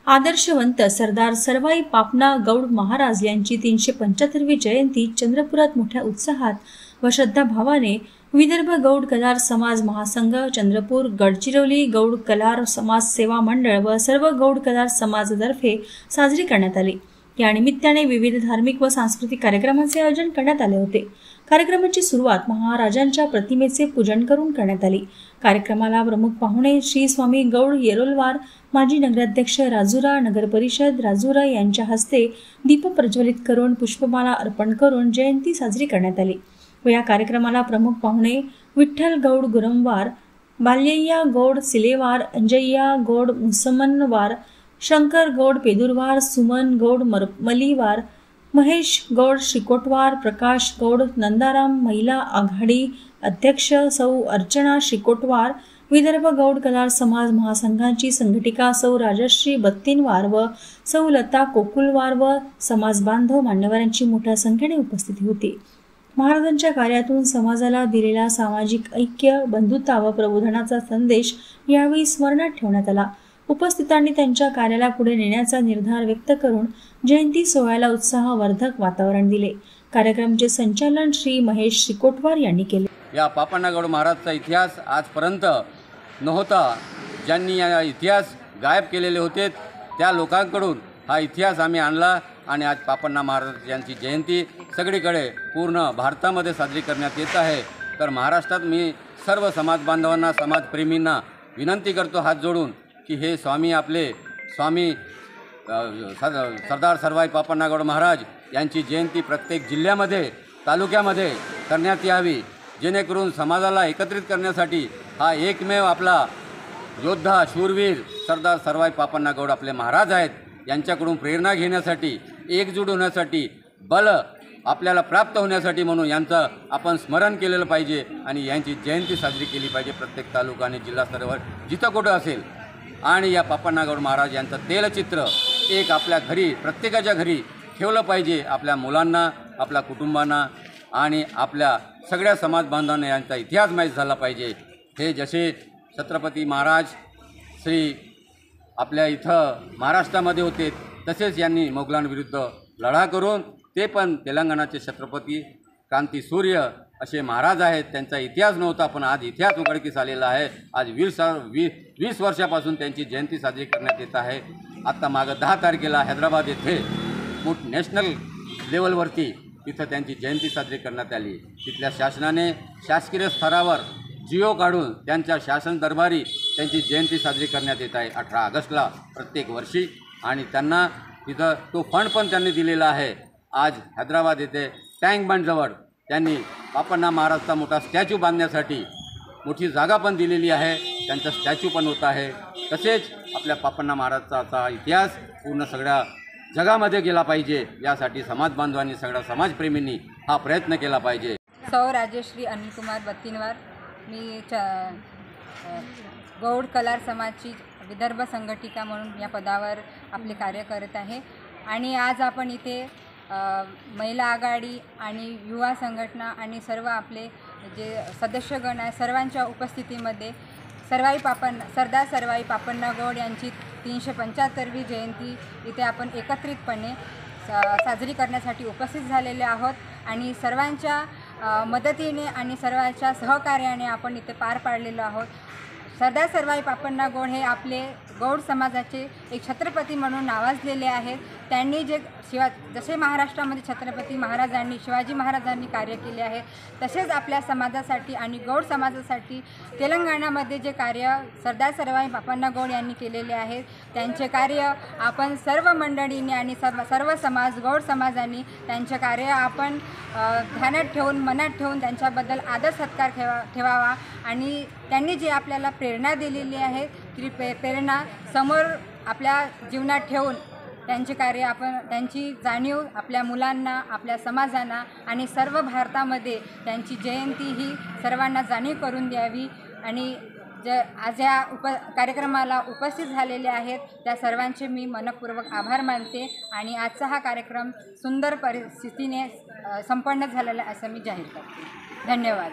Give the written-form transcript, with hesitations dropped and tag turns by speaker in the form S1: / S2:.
S1: आदर्शवंत सरदार सरवाई पापना गौड महाराज यांची 375वी जयंती चंद्रपुरात मोठ्या उत्साहात व श्रद्धाभावाने विदर्भ गौड कलार समाज महासंघ चंद्रपूर, गडचिरोली गौड कलार समाज सेवा मंडळ व सर्व गौड कलार समाजातर्फे साजरी करण्यात आली। या निमित्ताने विविध धार्मिक व सांस्कृतिक कार्यक्रमांचे आयोजन करण्यात आले होते। कार्यक्रमाची सुरुवात महाराजांच्या प्रतिमेचे पूजन करून करण्यात आली। कार्यक्रमाला प्रमुख पाहुणे श्री स्वामी गौड येरोलवार, माजी नगराध्यक्ष राजुरा, नगर परिषद राजुरा यांच्या हस्ते दीप प्रज्वलित करून पुष्पमाला अर्पण करून जयंती साजरी करण्यात आली। व या कार्यक्रमाला प्रमुख पाहुणे विठ्ठल गौड गुरमवार, बाल्यय्या गौड सिलेवार, अंजय्या गौड मुसमनवार, शंकर गौड पेदुरवार, सुमन गौड मलीवार, महेश गौड श्रीकोटवार, प्रकाश गौड नंदाराम, महिला आघाडी अध्यक्ष सौ अर्चना श्रीकोटवार, विदर्भ गौड कलार समाज महासंघाची संघटिका सौ राजश्री बत्तीनवार व सौ लता कोकुलवार व समाज बांधव मान्यवरांची मोठ्या संख्येने उपस्थिती होती। महाराजांच्या कार्यातून समाजाला दिलेला सामाजिक ऐक्य, बंधुता व प्रबोधनाचा संदेश यावेळी स्मरणात ठेवण्यात आला। उपस्थितांनी त्यांच्या कार्याला पुढे नेण्याचा निर्धार व्यक्त करून जयंती सोहळ्याला उत्साहवर्धक वातावरण दिले। कार्यक्रमाचे संचालन श्री महेश श्रीकोटवार यांनी केले।
S2: या पापण्णा गौड महाराजचा इतिहास आजपर्यंत नव्हता। ज्यांनी या इतिहास गायब केलेले होते त्या लोकांकडून हा इतिहास आम्ही आणला आणि आज पापण्णा महाराज यांची जयंती सगळीकडे पूर्ण भारतामध्ये साजरी करण्यात येत आहे। तर महाराष्ट्रात मी सर्व समाज बांधवांना, समाजप्रेमींना विनंती करतो हात जोडून की हे स्वामी आपले स्वामी सरदार सरवाई पापण्णा गौड महाराज यांची जयंती प्रत्येक जिल्ह्यामध्ये, तालुक्यामध्ये करण्यात यावी, जेणेकरून समाजाला एकत्रित करण्यासाठी हा एकमेव आपला योद्धा, शूरवीर सरदार सरवाई पापण्णा गौड आपले महाराज आहेत। यांच्याकडून प्रेरणा घेण्यासाठी, एकजूट होण्यासाठी, बल आपल्याला प्राप्त होण्यासाठी म्हणून यांचं आपण स्मरण केलेलं पाहिजे आणि यांची जयंती साजरी केली पाहिजे प्रत्येक तालुका आणि जिल्हा स्तरावर जिथं कुठं असेल। आणि या पापण्णा गौड महाराज यांचं तेलचित्र एक आपल्या घरी, प्रत्येकाच्या घरी ठेवलं पाहिजे। आपल्या मुलांना, आपल्या कुटुंबांना आणि आपल्या सगळ्या समाज बांधवांना यांचा इतिहास माहीत झाला पाहिजे। हे जसे छत्रपती महाराज श्री आपल्या इथं महाराष्ट्रामध्ये होते तसेच यांनी मोगलांविरुद्ध लढा करून ते पण तेलंगणाचे छत्रपती क्रांती सूर्य असे महाराज आहेत। त्यांचा इतिहास नव्हता पण आज इतिहास उघडकीस आलेला आहे। आज 20 वर्षापासून त्यांची जयंती साजरी करण्यात येत आहे। आत्ता मागं 10 तारखेला हैदराबाद येथे नॅशनल लेवलवरती तिथं त्यांची जयंती साजरी करण्यात आली। तिथल्या शासनाने शासकीय स्तरावर जिओ काढून त्यांच्या शासन दरबारी त्यांची जयंती साजरी करण्यात येत आहे 18 ऑगस्टला प्रत्येक वर्षी। आणि त्यांना तिथं तो फंड पण त्यांनी दिलेला आहे। आज हैदराबाद येथे टँक बंडजवळ त्यांनी पापण्णा महाराजचा मोठा स्टॅच्यू बांधण्यासाठी मोठी जागा पण दिलेली आहे। त्यांचा स्टॅच्यू पण होत आहे। तसेच आपल्या पापण्णा महाराजचा इतिहास पूर्ण सगळ्या जगामध्ये गेला पाहिजे, यासाठी समाज बांधवांनी, सगळ्या समाजप्रेमींनी हा प्रयत्न केला पाहिजे।
S3: सौ राजश्री अनिल कुमार बत्तीनवार, मी गौड कलार समाजची विदर्भ संघटिका म्हणून या पदावर आपले कार्य करत आहे। आणि आज आपण इथे महिला आघाडी आणि युवा संघटना आणि सर्व आपले जे सदस्यगण आहे सर्वांच्या उपस्थितीमध्ये सरदार सरवाई पापण्णा गौड यांची 375वी जयंती इथे आपण एकत्रितपणे साजरी करण्यासाठी उपस्थित झालेले आहोत। आणि सर्वांच्या मदतीने आणि सर्वांच्या सहकार्याने आपण इथे पार पाडलेलो आहोत। सरदार सरवाई पापण्णा गौड हे आपले गौड समाजाचे एक छत्रपती म्हणून नावाजलेले आहेत। त्यांनी जसे महाराष्ट्रामध्ये छत्रपती महाराजांनी, शिवाजी महाराजांनी कार्य केले आहे तसेच आपल्या समाजासाठी आणि गौड समाजासाठी तेलंगणामध्ये जे कार्य सरदार सरवाई पापण्णा गौड यांनी केलेले आहे त्यांचे कार्य आपण सर्व मंडळींनी आणि सर्व समाज, गौड समाजांनी त्यांचे कार्य आपण ध्यानात ठेवून, मनात ठेवून त्यांच्याबद्दल आदर सत्कार ठेवावा। आणि त्यांनी जे आपल्याला प्रेरणा दिलेली आहे ती प्रेरणा समोर आपल्या जीवनात ठेवून त्यांचे कार्य आपण, त्यांची जाणीव आपल्या मुलांना, आपल्या समाजांना आणि सर्व भारतामध्ये त्यांची जयंती ही सर्वांना जाणीव करून द्यावी। आणि आज या कार्यक्रमाला उपस्थित झालेले आहेत त्या सर्वांचे मी मनपूर्वक आभार मानते आणि आजचा हा कार्यक्रम सुंदर परिस्थितीने संपन्न झालेला असं मी जाहीर करते। धन्यवाद।